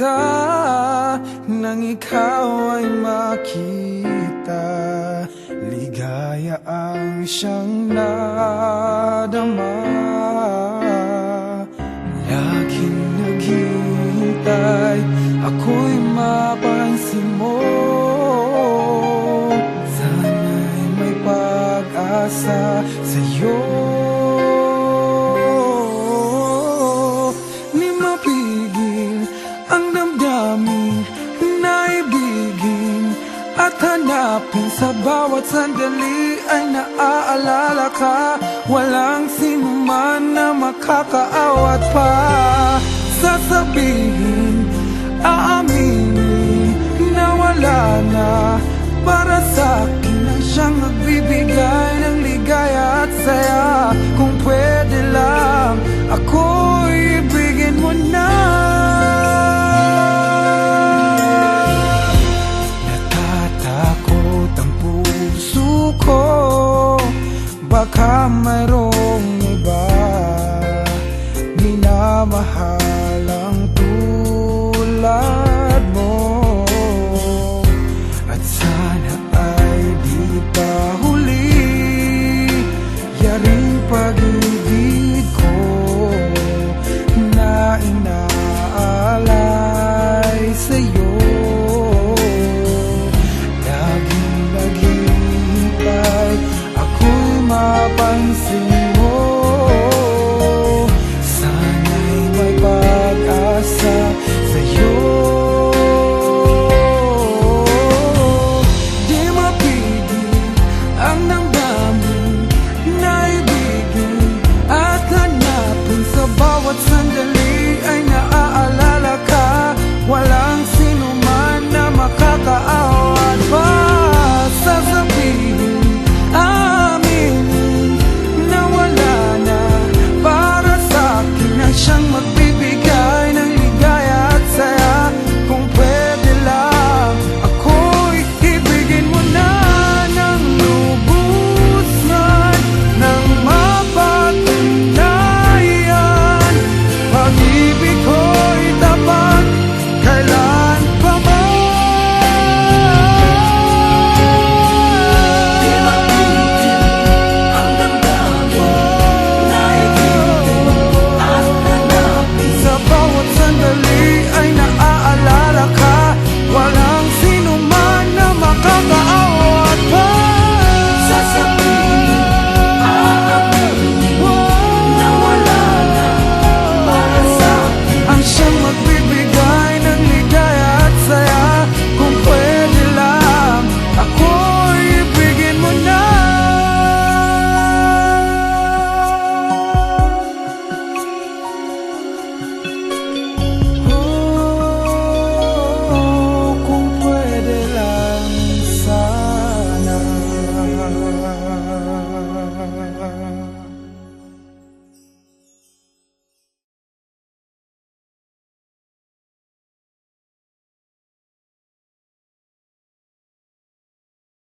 mag-isa nang ikaw ay makita. Ligaya ang siyang nadama. Laging naghihintay, ako'y mapansin mo. Sana'y may pag-asa sa'yo. Di mapigil ang damdamin na ibigin at hanapin. Sa bawat sandali ay naaalala ka. Walang sinuman na makakaawat pa. Sasabihin, aaminin na wala na. Para sa'kin ang siyang nagbibigay ng ligaya at saya. Kung pwede lang, ako'y ibigin mo na. Natatakot ang puso ko, baka mayroong iba minamahal ang tulad mo. At sana ay di pa huli yaring pag-ibig ko na inaalay sa'yo. Laging naghihintay, ako'y mapansin